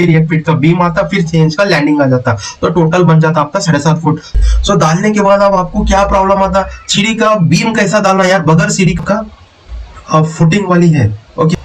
फिर 1 फीट का बीम आता, फिर 6 इंच का लैंडिंग आ जाता, तो टोटल बन जाता आपका 7.5 फुट। सो डालने के बाद अब आपको क्या प्रॉब्लम आता, सीढ़ी का बीम कैसा डालना यार, बगैर सीढ़ी का फुटिंग वाली है। ओके,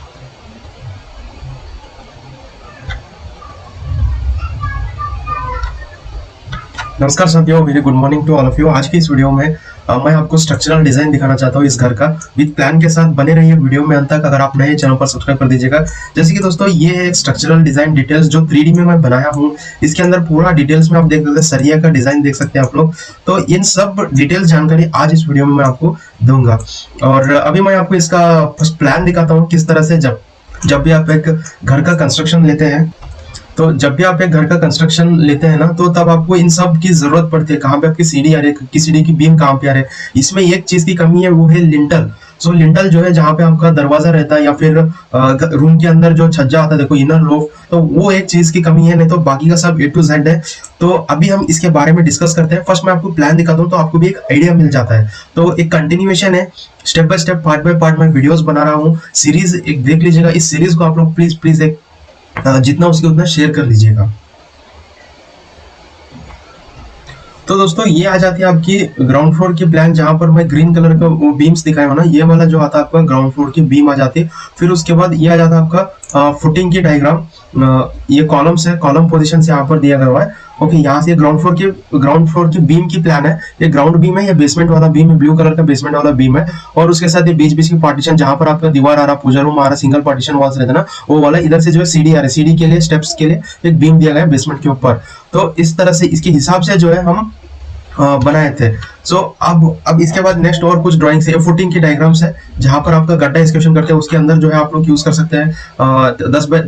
नमस्कार साथियों, very good morning to all of you. आज की इस वीडियो में मैं आपको स्ट्रक्चरल डिजाइन दिखाना चाहता हूँ इस घर का, विद प्लान के साथ। बने रहिए वीडियो में अंत तक। अगर आप नए चैनल पर सब्सक्राइब कर दीजिएगा। जैसे कि दोस्तों, ये है एक स्ट्रक्चरल डिजाइन डिटेल्स जो 3D में मैं बनाया हूँ। इसके अंदर पूरा डिटेल्स में आप देख सकते हैं, सरिया का डिजाइन देख सकते हैं आप लोग। तो इन सब डिटेल्स जानकारी आज इस वीडियो में मैं आपको दूंगा। और अभी मैं आपको इसका फर्स्ट प्लान दिखाता हूँ, किस तरह से जब भी आप एक घर का कंस्ट्रक्शन लेते हैं, तो जब भी आप एक घर का कंस्ट्रक्शन लेते हैं ना, तो तब आपको इन सब की जरूरत पड़ती है। कहाँ पे आपकी सीढ़ी आ रही है, किस सीढ़ी की बीम कहाँ पे आ रही है। इसमें एक चीज की कमी है, वो है लिंटल। सो लिंटल जो है, जहाँ पे आपका दरवाजा रहता है या फिर रूम के अंदर जो छज्जा आता है, देखो इनर लोफ, तो वो एक चीज की कमी है, नहीं तो बाकी का सब A to Z है। तो अभी हम इसके बारे में डिस्कस करते हैं। फर्स्ट मैं आपको प्लान दिखाता हूँ, तो आपको भी एक आइडिया मिल जाता है। तो एक कंटिन्यूएशन है, step by step, part by part मैं वीडियोस बना रहा हूँ। सीरीज एक देख लीजिएगा। इस सीरीज को आप लोग प्लीज एक जितना उसके उतना शेयर कर लीजिएगा। तो दोस्तों, ये आ जाती है आपकी ग्राउंड फ्लोर की प्लान, जहां पर मैं ग्रीन कलर का वो बीम्स दिखाया हूं ना, ये वाला जो आता है आपका ग्राउंड फ्लोर की बीम आ जाती है। फिर उसके बाद ये आ जाता है आपका फुटिंग की डायग्राम। ये कॉलम्स है, कॉलम पोजीशन से यहाँ पर दिया गया है। ओके, यहाँ से ग्राउंड फ्लोर की बीम की प्लान है। ये ग्राउंड बीम है, ये बेसमेंट वाला बीम है, ब्लू कलर का बेसमेंट वाला बीम है। और उसके साथ ये बीच की पार्टीशन, जहां पर आपका दीवार आ रहा, पूजा रूम आ रहा, सिंगल पार्टीशन वॉल्स रहता है ना, वो वाला। इधर से जो है सीढ़ी आ रहा है, सीढ़ी के लिए, स्टेप्स के लिए एक बीम दिया गया है बेसमेंट के ऊपर। तो इस तरह से इसके हिसाब से जो है हम बनाए थे। सो अब इसके बाद नेक्स्ट और कुछ ड्राइंग्स है, फुटिंग की डायग्राम्स है, जहां पर आपका गड्ढा एक्सकेवेशन करते हैं। उसके अंदर जो है आप लोग यूज कर सकते हैं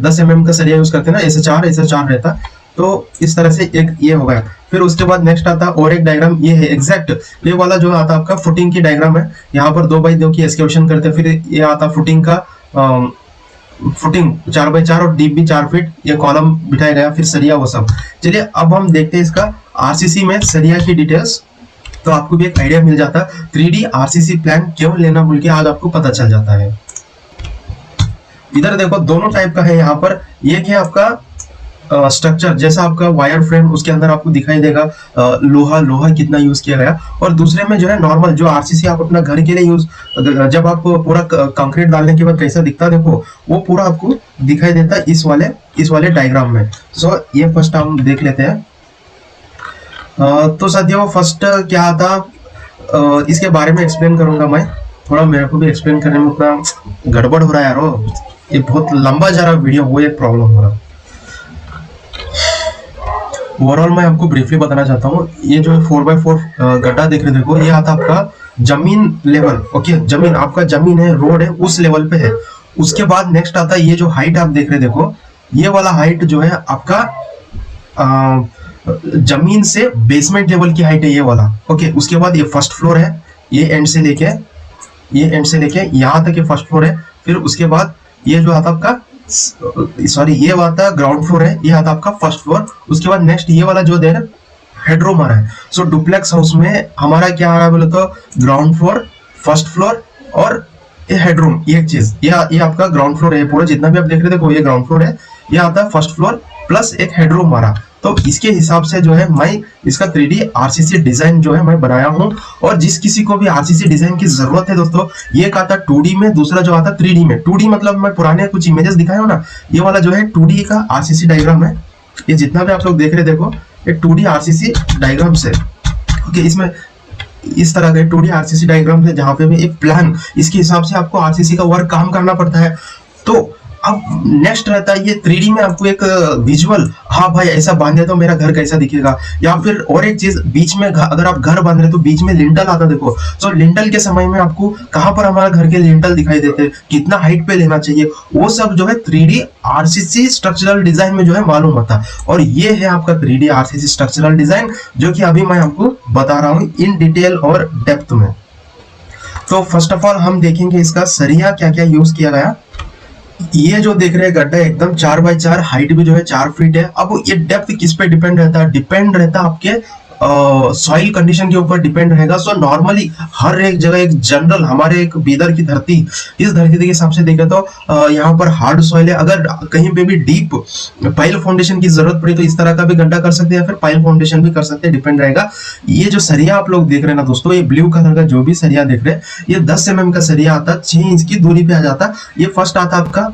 10 mm का सरिया यूज करते हैं ना, ऐसे चार रहता। तो इस तरह से एक ये हो गया। फिर उसके बाद नेक्स्ट आता और एक डायग्राम, ये है एग्जैक्ट, ये वाला जो आता आपका फुटिंग की डायग्राम है। यहाँ पर 2x2 की एक्सकेवेशन करते हैं। फिर ये आता फुटिंग का, फुटिंग 4x4 और डीप भी 4 फीट, ये कॉलम बिठाया गया, फिर सरिया, वो सब। चलिए अब हम देखते हैं इसका आरसीसी में सरिया की डिटेल्स, तो आपको भी एक आइडिया मिल जाता है 3D आरसीसी प्लान क्यों लेना बोल के आज आपको पता चल जाता है। इधर देखो, दोनों टाइप का है यहाँ पर। एक है आपका स्ट्रक्चर, जैसा आपका वायर फ्रेम, उसके अंदर आपको दिखाई देगा लोहा कितना यूज किया गया। और दूसरे में जो है नॉर्मल, जो आरसीसी आप अपना घर के लिए यूज, जब आप पूरा कंक्रीट डालने के बाद कैसा दिखता है, देखो वो पूरा आपको दिखाई देता है इस वाले डायग्राम में। सो ये फर्स्ट हम देख लेते हैं। तो साथियों, फर्स्ट क्या आता, इसके बारे में एक्सप्लेन करूंगा मैं। थोड़ा मेरे को भी एक्सप्लेन करने में उतना गड़बड़ हो रहा है यार, ये बहुत लंबा जा रहा वीडियो, वो एक प्रॉब्लम हो रहा। ओवरऑल मैं आपको ब्रीफली बताना चाहता हूँ। ये जो 4x4 गड्ढा देख रहे, देखो ये आता आपका जमीन लेवल। ओके, जमीन आपका, जमीन है, रोड है, उस लेवल पे है। उसके बाद नेक्स्ट आता है ये जो हाइट आप देख रहे, देखो ये वाला हाइट जो है आपका जमीन से बेसमेंट लेवल की हाइट है, ये वाला। ओके, उसके बाद ये फर्स्ट फ्लोर है, ये एंड से लेके यहाँ तक ये फर्स्ट फ्लोर है। फिर उसके बाद ये जो आता आपका, सॉरी, ये आता ग्राउंड फ्लोर है, ये आता आपका फर्स्ट फ्लोर। उसके बाद नेक्स्ट ये वाला जो दे रहा हेडरूम आ रहा है। सो डुप्लेक्स हाउस में हमारा क्या आ रहा है बोले तो, ग्राउंड फ्लोर, फर्स्ट फ्लोर और ये हेडरूम, ये एक चीज, ये आपका ग्राउंड फ्लोर है। पूरा जितना भी आप देख रहे देखो, ये ग्राउंड फ्लोर है, ये आता है फर्स्ट फ्लोर प्लस एक हेडरूम आ रहा। तो इसके हिसाब से जो है मैं इसका 3D आरसीसी डिजाइन जो है मैं बनाया हूं। और जिस किसी को भी आरसीसी डिजाइन की जरूरत है दोस्तों, ये एक आता 2D में, दूसरा जो आता 3D में। 2D मतलब मैं पुराने कुछ इमेजेस दिखाया हूं ना, ये वाला जो है 2D का आरसीसी डायग्राम है। ये जितना भी आप लोग देख रहे देखो, ये 2D आरसीसी डायग्राम से। ओके, इसमें इस तरह का 2D आरसीसी डायग्राम है, जहां पे भी एक प्लान, इसके हिसाब से आपको आरसीसी का वर्क काम करना पड़ता है। तो अब नेक्स्ट रहता है ये 3D में आपको एक विजुअल, हाँ भाई ऐसा बांधे तो मेरा घर कैसा दिखेगा। या फिर और एक चीज, बीच में अगर आप घर बांध रहे तो बीच में लिंटल आता, देखो। सो लिंटल के समय में आपको कहां पर हमारा घर के लिंटल दिखाई देते हैं, कितना हाइट पे लेना चाहिए, वो सब जो है 3D आरसीसी स्ट्रक्चरल डिजाइन में जो है मालूम होता। और ये है आपका 3D आरसीसी स्ट्रक्चरल डिजाइन, जो कि अभी मैं आपको बता रहा हूँ इन डिटेल और डेप्थ में। तो फर्स्ट ऑफ ऑल हम देखेंगे इसका सरिया क्या क्या यूज किया गया। ये जो देख रहे हैं गड्ढा एकदम 4x4, हाइट भी जो है 4 फीट है। अब ये डेप्थ किस पे डिपेंड रहता है, डिपेंड रहता है आपके सॉइल कंडीशन के ऊपर डिपेंड रहेगा। सो नॉर्मली हर एक जगह एक जनरल हमारे एक बीदर की धरती, इस धरती के हिसाब से देखें तो यहाँ पर हार्ड सॉइल है। अगर कहीं पे भी डीप पाइल फाउंडेशन की जरूरत पड़ी तो इस तरह का भी गड्ढा कर सकते हैं, फिर पाइल फाउंडेशन भी कर सकते हैं, डिपेंड रहेगा। ये जो सरिया आप लोग देख रहे हैं ना दोस्तों, ये ब्लू कलर का जो भी सरिया देख रहे हैं, ये 10 mm का सरिया आता है, 6 इंच की दूरी पे आ जाता। ये फर्स्ट आता आपका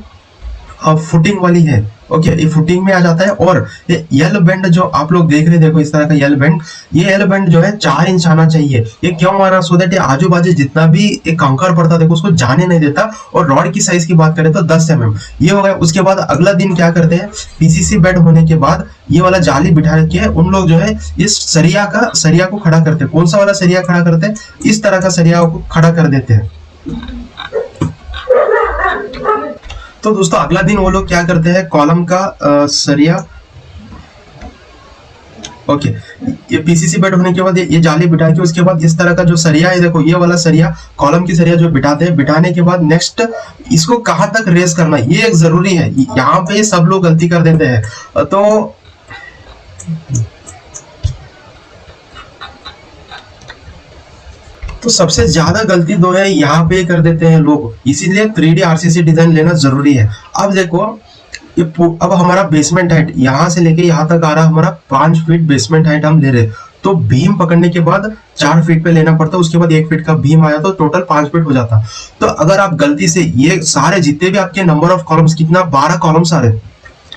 फुटिंग वाली है, ओके, ये फुटिंग में आ जाता है। और ये यल बेंड जो आप लोग देख रहे हैं, देखो इस तरह का यल बेंड, ये यल बेंड जो है 4 इंच आना चाहिए। ये क्यों आ रहा, सो दैट ये आजू बाजू जितना भी एक कंकर पड़ता देखो उसको जाने नहीं देता। और रॉड की साइज की बात करें तो 10 mm ये हो गया। उसके बाद अगला दिन क्या करते हैं, पीसीसी बेड होने के बाद ये वाला जाली बिठा के उन लोग जो है इस सरिया को खड़ा करते हैं। कौन सा वाला सरिया खड़ा करते हैं, इस तरह का सरिया को खड़ा कर देते हैं। तो दोस्तों अगला दिन वो लोग क्या करते हैं, कॉलम का सरिया, ओके, ये पीसीसी बेड होने के बाद ये जाली बिठा के उसके बाद इस तरह का जो सरिया है, देखो ये वाला सरिया, कॉलम की सरिया जो बिठाते हैं, बिठाने के बाद नेक्स्ट इसको कहां तक रेस करना ये एक जरूरी है। यहाँ पे सब लोग गलती कर देते हैं। तो सबसे ज्यादा गलती दो है यहाँ पे कर देते हैं लोग, इसीलिए 3D आरसीसी डिजाइन लेना जरूरी है। अब देखो ये अब हमारा बेसमेंट हाइट यहाँ से लेके यहाँ तक आ रहा, हमारा 5 फीट बेसमेंट हाइट हम ले रहे, तो बीम पकड़ने के बाद 4 फीट पे लेना पड़ता, उसके बाद 1 फीट का बीम आया तो टोटल 5 फीट हो जाता। तो अगर आप गलती से ये सारे जितने भी आपके नंबर ऑफ कॉलम्स, कितना 12 कॉलम्स आ रहे,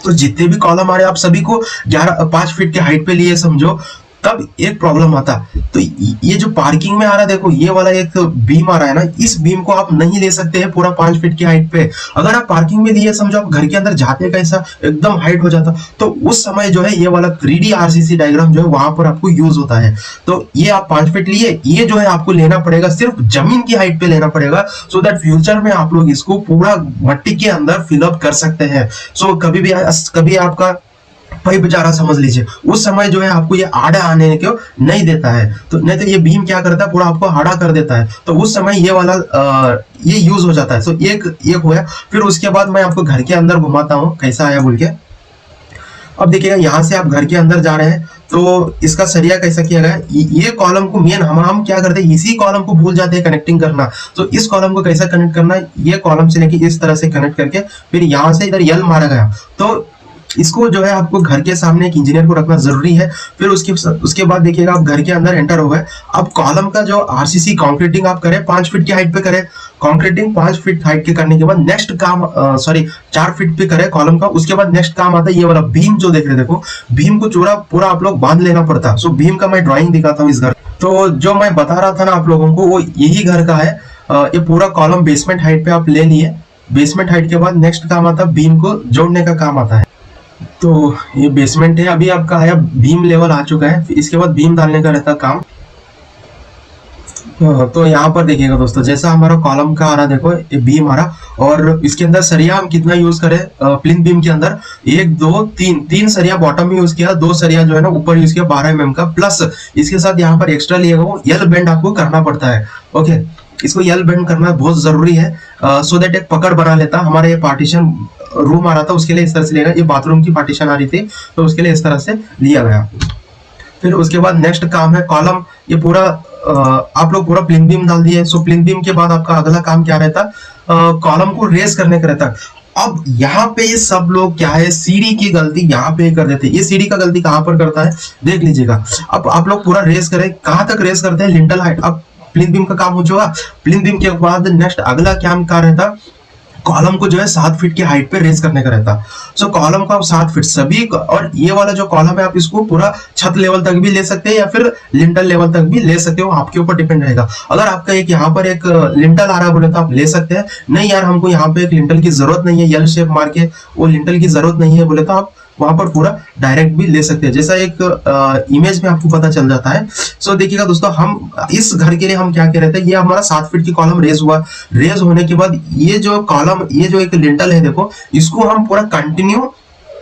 तो जितने भी कॉलम आ रहे आप सभी को 5 फीट के हाइट पे लिए समझो, तब एक प्रॉब्लम आता। तो ये जो पार्किंग में आ रहा है, देखो ये वाला एक बीम आ रहा है ना, इस बीम को आप नहीं ले सकते हैं पूरा 5 फीट की हाइट पे। अगर आप पार्किंग में लिए समझो, आप घर के अंदर जाते कैसा एकदम हाइट हो जाता, तो उस समय जो है ये वाला 3D आरसीसी डायग्राम जो है वहां पर आपको यूज होता है। तो ये आप 5 फीट लिए, ये जो है आपको लेना पड़ेगा सिर्फ जमीन की हाइट पे लेना पड़ेगा, सो दैट फ्यूचर में आप लोग इसको पूरा मट्टी के अंदर फिलअप कर सकते हैं। सो कभी आपका भाई बेचारा समझ लीजिए, उस समय जो है आपको ये आड़ा आने को नहीं देता है, तो नहीं तो ये बीम क्या करता है, पूरा आपको आड़ा कर देता है। तो उस समय ये वाला ये यूज हो जाता है। सो एक होया। फिर उसके बाद मैं आपको घर के अंदर घुमाता हूँ कैसा आया बोल के। अब देखिएगा यहाँ से आप घर के अंदर जा रहे हैं, तो इसका सरिया कैसा किया गया, ये कॉलम को मेन हम क्या करते हैं, इसी कॉलम को भूल जाते हैं कनेक्टिंग करना। तो इस कॉलम को कैसा कनेक्ट करना है, ये कॉलम से लेके इस तरह से कनेक्ट करके फिर यहाँ से इधर यल मारा गया। तो इसको जो है आपको घर के सामने एक इंजीनियर को रखना जरूरी है। फिर उसके बाद देखिएगा आप घर के अंदर एंटर हो गए। अब कॉलम का जो आरसीसी कंक्रीटिंग आप करें 5 फीट की हाइट पे करें, कंक्रीटिंग 5 फीट हाइट के करने के बाद नेक्स्ट काम 4 फीट पे करें कॉलम का। उसके बाद नेक्स्ट काम आता है ये वाला बीम जो देख रहे हैं, देखो बीम को पूरा आप लोग बांध लेना पड़ता। सो बीम का मैं ड्रॉइंग दिखाता हूँ इस घर। तो जो मैं बता रहा था ना आप लोगों को, वो यही घर का है। ये पूरा कॉलम बेसमेंट हाइट पे आप ले लिए। बेसमेंट हाइट के बाद नेक्स्ट काम आता है बीम को जोड़ने का काम आता है। तो ये बेसमेंट है, अभी आपका आया बीम लेवल आ चुका है, इसके बाद बीम डालने का रहता काम। तो यहाँ पर देखिएगा दोस्तों, जैसा हमारा कॉलम का आ रहा, देखो ये बीम आ रहा, और इसके अंदर सरिया हम कितना यूज करें, प्लिंथ बीम के अंदर 1 2 3 सरिया बॉटम में यूज किया, 2 सरिया जो है ना ऊपर यूज किया 12 mm का, प्लस इसके साथ यहाँ पर एक्स्ट्रा लिएगा वो यल बेंड आपको करना पड़ता है। ओके, इसको यल बेंड करना बहुत जरूरी है, सो दैट एक पकड़ बना लेता। हमारे ये पार्टीशन रूम आ रहा था, उसके लिए इस तरह से लिया, ये बाथरूम की पार्टीशन आ रही थी तो उसके लिए इस तरह से लिया गया। फिर उसके बाद नेक्स्ट काम है कॉलम, ये पूरा आप लोग पूरा प्लिंथ बीम डाल दिए। सो प्लिंथ बीम के बाद आपका अगला काम क्या रहता, कॉलम को रेस करने का रहता। अब यहाँ पे ये सब लोग क्या है, सीढ़ी की गलती यहाँ पे कर देते हैं। ये सीढ़ी का गलती कहाँ पर करता है देख लीजिएगा। अब आप लोग पूरा रेस करें, कहाँ तक रेस करते हैं, लिंटल हाइट। अब प्लिंथ बीम का काम हो चुका, प्लिंथ बीम के बाद नेक्स्ट अगला काम क्या रहता, कॉलम को जो है 7 फीट की हाइट पे रेस करने का रहता। सो कॉलम को आप 7 फीट सभी, और ये वाला जो कॉलम है आप इसको पूरा छत लेवल तक भी ले सकते हैं या फिर लिंटल लेवल तक भी ले सकते हो, आपके ऊपर डिपेंड रहेगा। अगर आपका एक यहाँ पर एक लिंटल आ रहा बोले तो आप ले सकते हैं, नहीं यार हमको यहाँ पे एक लिंटल की जरूरत नहीं है, यल शेप मार के वो लिंटल की जरूरत नहीं है बोले तो आप वहां पर पूरा डायरेक्ट भी ले सकते हैं, जैसा एक इमेज में आपको पता चल जाता है। सो देखिएगा दोस्तों, हम इस घर के लिए हम क्या कह रहे थे, ये हमारा 7 फीट की कॉलम रेज हुआ। रेज होने के बाद ये जो कॉलम, ये जो एक लिंटल है देखो, इसको हम पूरा कंटिन्यू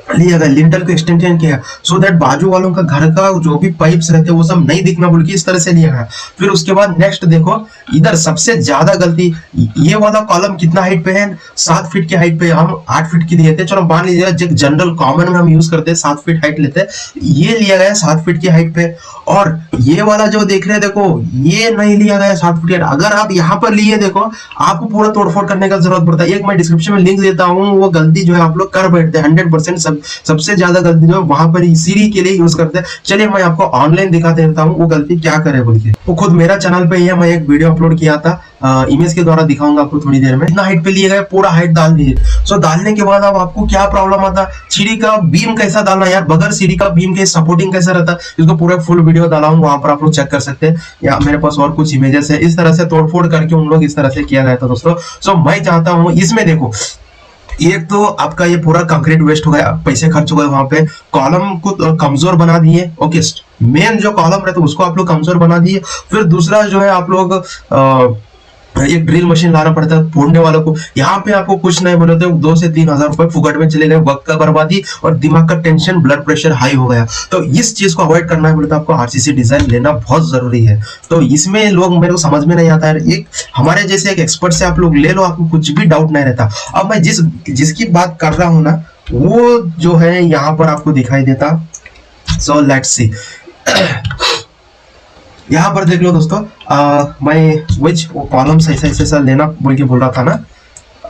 लिया गया, लिंटर को एक्सटेंशन किया सो दैट बाजू वालों का घर का जो भी पाइप्स रहते हैं वो सब नहीं दिखना बोल के इस तरह से लिया गया। फिर उसके बाद नेक्स्ट देखो, इधर सबसे ज्यादा गलती, ये वाला कॉलम कितना हाइट पे है, 7 फीट की हाइट पे, हम 8 फीट की दिए थे, चलो मान लीजिए जो जनरल कॉमन में हम यूज करते हैं 7 फीट हाइट लेते हैं, ये लिया गया 7 फीट की हाइट पे। और ये वाला जो देख रहे हैं देखो, ये नहीं लिया गया 7 फीट। अगर आप यहाँ पर लिए देखो, आपको पूरा तोड़फोड़ करने का जरूरत पड़ता है। एक मैं डिस्क्रिप्शन में लिंक देता हूँ, वो गलती जो है आप लोग कर बैठते हैं 100%। सबसे ज्यादा गलती जो है वहां पर सीढ़ी के लिए यूज करते हैं। चलिए मैं आपको ऑनलाइन दिखा देता हूँ वो गलती क्या करे बोल के। वो खुद मेरा चैनल पे ही है, मैं एक वीडियो अपलोड किया था, इमेज के द्वारा दिखाऊंगा आपको थोड़ी देर में। इतना हाइट पे लिए गए, पूरा हाइट डाल दीजिए। सो डालने के बाद अब आपको क्या प्रॉब्लम आता, सीढ़ी का बीम कैसा डालना यार, बगैर सीढ़ी का बीम के सपोर्टिंग कैसा रहता, इसको पूरा फुल वीडियो डाला हूं, वहां पर आप लोग चेक कर सकते हैं। या मेरे पास और कुछ इमेजेस है, इस तरह से तोड़फोड़ करके उन लोग इस तरह से किया गया था दोस्तों। सो मैं चाहता हूँ इसमें देखो, एक तो आपका ये पूरा कंक्रीट वेस्ट हो गया, पैसे खर्च हो गए, वहां पे कॉलम को कमजोर बना दिए। ओके, मेन जो कॉलम रहता है उसको आप लोग कमजोर बना दिए। फिर दूसरा जो है आप लोग एक ड्रिल मशीन लाना पड़ता है फोड़ने वालों को। यहाँ पे आपको कुछ नहीं बोले थे, 2 से 3 हजार रुपए फुकट में चले गए, वक्त का बर्बादी और दिमाग का टेंशन, ब्लड प्रेशर हाई हो गया। तो इस चीज को अवॉइड करना है बोले तो आपको आरसीसी डिजाइन लेना बहुत जरूरी है। तो इसमें लोग, मेरे को समझ में नहीं आता है, एक हमारे जैसे एक एक्सपर्ट से आप लोग ले लो, आपको कुछ भी डाउट नहीं रहता। अब मैं जिसकी बात कर रहा हूँ ना, वो जो है यहाँ पर आपको दिखाई देता। सो लेट्स सी, यहाँ पर देख लो दोस्तों, मैं विच कॉलम्स ऐसा लेना बोल के बोल रहा था ना।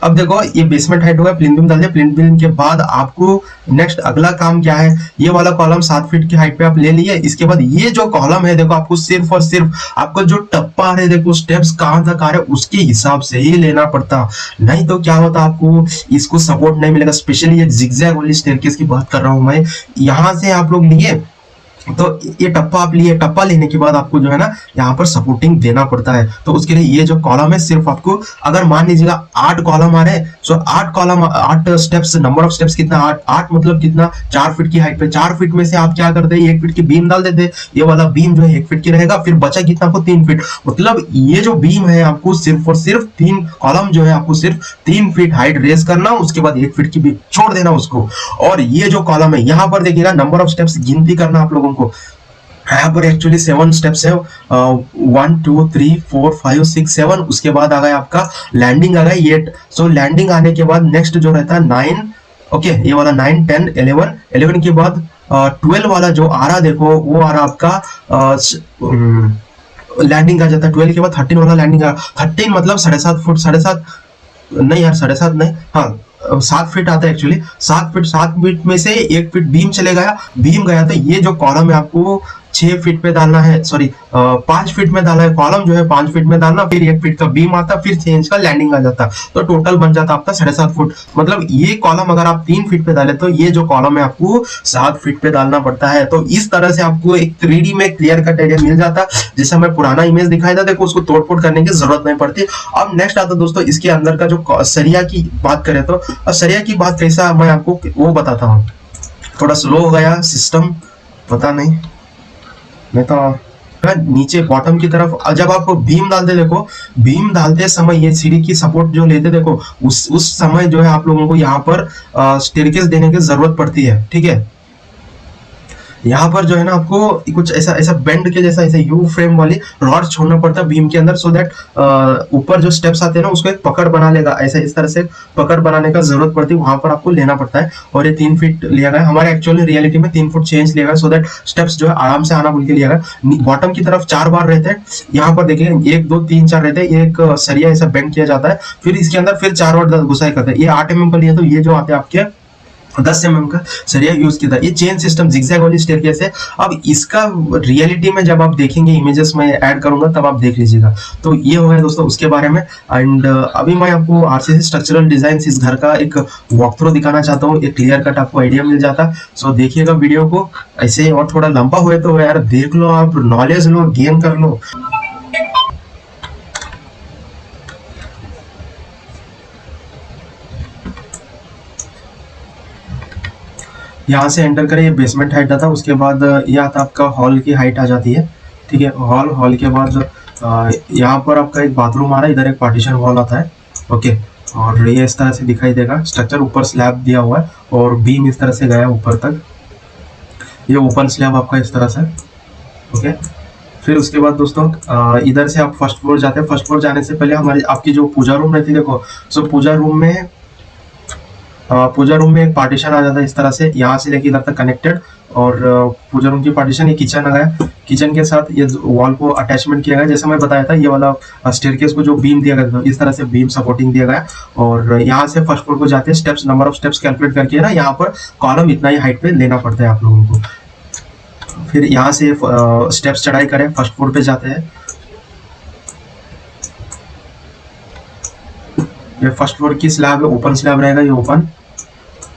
अब देखो ये बेसमेंट हाइट होगा, प्लिंथ बीम डाल दिया। प्लिंथ बीम के बाद आपको नेक्स्ट अगला काम क्या है, ये वाला कॉलम 7 फीट की हाइट पे आप ले लिए। इसके बाद ये जो कॉलम है देखो, आपको सिर्फ और सिर्फ आपको जो टप्पा है देखो, स्टेप्स कहाँ तक आ रहे हैं उसके हिसाब से ही लेना पड़ता, नहीं तो क्या होता आपको इसको सपोर्ट नहीं मिलेगा। स्पेशली ये जिगजैग वाली स्टेयरकेस की बात कर रहा हूँ मैं। यहाँ से आप लोग लिए तो ये टप्पा आप लिए, टप्पा लेने के बाद आपको जो है ना यहाँ पर सपोर्टिंग देना पड़ता है। तो उसके लिए ये जो कॉलम है, सिर्फ आपको अगर मान लीजिएगा 8 कॉलम आ रहे हैं, सो 8 column, 8 steps, number of steps कितना, 8 मतलब कितना, 4 फीट की हाइट पे। 4 फीट में से आप क्या करते हैं, 1 फीट की बीम डाल देते, ये वाला बीम जो है 1 फीट की रहेगा। फिर बचा कितना आपको, 3 फीट। मतलब ये जो बीम है आपको सिर्फ और सिर्फ 3 कॉलम जो है आपको सिर्फ 3 फीट हाइट रेज करना, उसके बाद 1 फीट की बीम छोड़ देना उसको। और ये जो कॉलम है यहाँ पर देखिएगा, नंबर ऑफ स्टेप्स गिनती करना आप लोगों को। यहाँ पर एक्चुअली 7 स्टेप्स है, 1 2 3 4 5 6 7। उसके बाद आ गया आपका लैंडिंग आ गया 8। सो लैंडिंग आने के बाद नेक्स्ट जो रहता है 9। ओके, ये वाला 9 10 11। 11 के बाद 12 वाला जो आ रहा देखो, वो आ रहा आपका लैंडिंग आ जाता है। 12 के बाद 13 वाला लैंडिंग आ रहा। 13 मतलब 7.5 फुट, 7.5 नहीं यार, 7.5 नहीं, हाँ 7 फीट आता है एक्चुअली। 7 फीट में से 1 फीट बीम चले गया, बीम गया। तो ये जो कॉलम है आपको 6 फीट पे डालना है, सॉरी 5 फीट में डालना है। कॉलम जो है 5 फीट में डालना, फिर 1 फीट का बीम आता, फिर 6 इंच का लैंडिंग आ जाता। तो टोटल बन जाता आपका 7.5 फुट। मतलब ये कॉलम अगर आप 3 फीट पे डाले तो ये जो कॉलम है आपको 7 फीट पे डालना पड़ता है। तो इस तरह से आपको एक 3D में क्लियर कट आइडिया मिल जाता। जैसा मैं पुराना इमेज दिखाया था देखो, उसको तोड़फोड़ करने की जरूरत नहीं पड़ती। अब नेक्स्ट आता दोस्तों, इसके अंदर का जो सरिया की बात करें तो सरिया की बात कैसा, मैं आपको वो बताता हूँ। थोड़ा स्लो हो गया सिस्टम, पता नहीं तो नीचे बॉटम की तरफ जब आप बीम डालते देखो, बीम डालते समय ये सीढ़ी की सपोर्ट जो लेते देखो, उस समय जो है आप लोगों को यहाँ पर स्टेयरकेस देने की जरूरत पड़ती है। ठीक है, यहाँ पर जो है ना आपको कुछ ऐसा बेंड के जैसा ऐसा यू फ्रेम वाली रॉड छोड़ना पड़ता है बीम के अंदर, सो दैट ऊपर जो स्टेप्स आते हैं ना उसको एक पकड़ बना लेगा। ऐसा इस तरह से पकड़ बनाने का जरूरत पड़ती है, वहां पर आपको लेना पड़ता है। और ये 3 फीट लिया गया, हमारे एक्चुअली रियलिटी में 3 फुट चेंज लिया गया, सो दैट स्टेप्स जो है आराम से आना बोल के लिया गया। बॉटम की तरफ 4 बार रहते हैं, यहाँ पर देखिए 1 2 3 4 रहते हैं। एक सरिया ऐसा बेंड किया जाता है, फिर इसके अंदर फिर 4 बार घुसाई करते हैं। ये 8 mm का लिया, तो ये जो आते हैं आपके 10 mm का सरिया यूज किया था। ये चेन सिस्टम जिगजैग वाली स्टेयरकेस है। अब इसका रियलिटी में जब आप देखेंगे, इमेजेस में ऐड करूंगा तब आप देख लीजिएगा। तो ये हो गया दोस्तों उसके बारे में। एंड अभी मैं आपको आरसीसी स्ट्रक्चरल डिजाइन इस घर का एक वॉक थ्रू दिखाना चाहता हूँ, एक क्लियर कट आपको आइडिया मिल जाता। सो देखिएगा वीडियो को ऐसे, और थोड़ा लंबा हुए तो यार देख लो, आप नॉलेज लो, गेन कर लो। यहाँ से एंटर करें, ये बेसमेंट हाइट आता, उसके बाद ये आता आपका हॉल की हाइट आ जाती है। ठीक है, हॉल के बाद यहाँ पर आपका एक बाथरूम आ रहा है, इधर एक पार्टीशन वॉल आता है। ओके, और ये इस तरह से दिखाई देगा स्ट्रक्चर। ऊपर स्लैब दिया हुआ है और बीम इस तरह से गया ऊपर तक। ये ओपन स्लैब आपका इस तरह से। ओके, फिर उसके बाद दोस्तों इधर से आप फर्स्ट फ्लोर जाते हैं। फर्स्ट फ्लोर जाने से पहले हमारी आपकी जो पूजा रूम रहती है, देखो सो पूजा रूम में एक पार्टीशन आ जाता है इस तरह से, यहाँ से लेके इधर तक कनेक्टेड। और पूजा रूम की पार्टीशन, ये किचन आ गया। किचन के साथ ये वॉल को अटैचमेंट किया गया, जैसे मैं बताया था ये वाला स्टेयरकेस को जो बीम दिया गया था इस तरह से बीम सपोर्टिंग दिया गया। और यहाँ से फर्स्ट फ्लोर को जाते हैं, steps number of steps calculate करके ना यहाँ पर कॉलम इतना ही हाइट पे लेना पड़ता है आप लोगों को। फिर यहाँ से स्टेप्स चढ़ाई करें, फर्स्ट फ्लोर पे जाते हैं। ये फर्स्ट फ्लोर की स्लैब है, ओपन स्लैब रहेगा ये ओपन।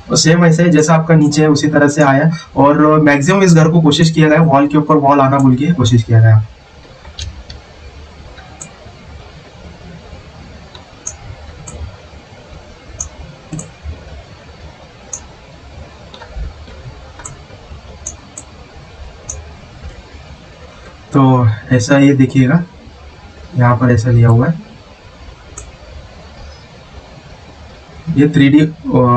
तो सेम ऐसे जैसा आपका नीचे है उसी तरह से आया। और मैक्सिमम इस घर को कोशिश किया गया वॉल के ऊपर वॉल आना बोल के कोशिश किया गया। तो ऐसा ये देखिएगा, यहाँ पर ऐसा लिया हुआ है। ये 3D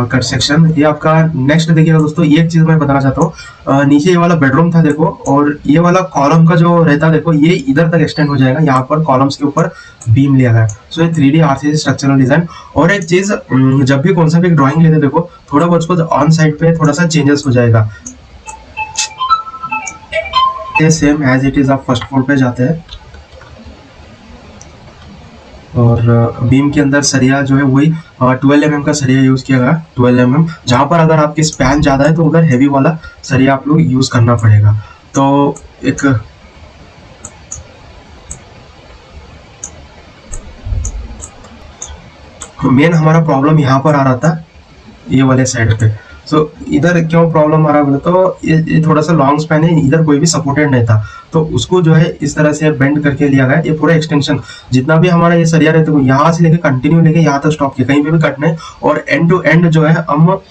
कट सेक्शन। ये आपका नेक्स्ट देखिएगा दोस्तों, ये एक चीज मैं बताना चाहता हूँ। नीचे ये वाला बेडरूम था देखो, और ये वाला कॉलम का जो रहता देखो ये इधर तक एक्सटेंड हो जाएगा। यहाँ पर कॉलम्स के ऊपर बीम लिया गया। सो ये 3D RCC स्ट्रक्चरल डिजाइन। और एक चीज, जब भी कौन सा भी ड्राइंग लेते देखो थोड़ा बहुत ऑन साइड पे थोड़ा सा चेंजेस हो जाएगा। ये सेम एज इट इज आप फर्स्ट फ्लोर पे जाते हैं और बीम के अंदर सरिया जो है वही 12 mm का सरिया यूज किया गया। 12 mm, जहाँ पर अगर आपकी स्पैन ज़्यादा है तो उधर हैवी वाला सरिया आप लोग यूज करना पड़ेगा। तो एक मेन हमारा प्रॉब्लम यहाँ पर आ रहा था ये वाले साइड पे। सो इधर क्यों प्रॉब्लम आ रहा है तो ये थोड़ा सा लॉन्ग स्पैन है, इधर कोई भी सपोर्टेड नहीं था, तो उसको जो है इस तरह से बेंड करके लिया गया। ये पूरा एक्सटेंशन जितना भी हमारा ये सरिया रहता है यहाँ से लेके कंटिन्यू लेके यहाँ तक स्टॉप किया, कहीं पे भी कट नहीं। और एंड टू एंड जो है हम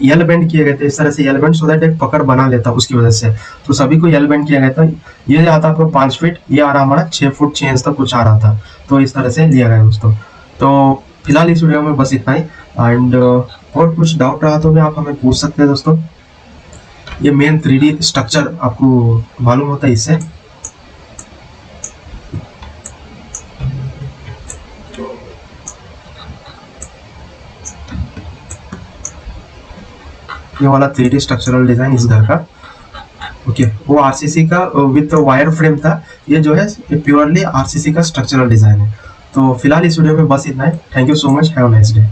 यल बेंड किए गए थे इस तरह से, यल बेंड सो दैट एक पकड़ बना लेता उसकी वजह से। तो सभी को यल बेंड किया गया था। ये आता आपको 5 फीट, ये आ रहा हमारा 6 फुट 6 इंच तक कुछ आ रहा था। तो इस तरह से लिया गया दोस्तों। तो फिलहाल इस वीडियो में बस इतना ही। एंड और कुछ डाउट रहा तो भी आप हमें पूछ सकते हैं दोस्तों। ये मेन 3D स्ट्रक्चर आपको मालूम होता है इससे। ये वाला 3D स्ट्रक्चरल डिजाइन इस घर का। ओके, वो RCC का विथ वायर फ्रेम था। ये जो है प्योरली RCC का स्ट्रक्चरल डिजाइन है। तो फिलहाल इस वीडियो में बस इतना ही। Thank you so much, have a nice day.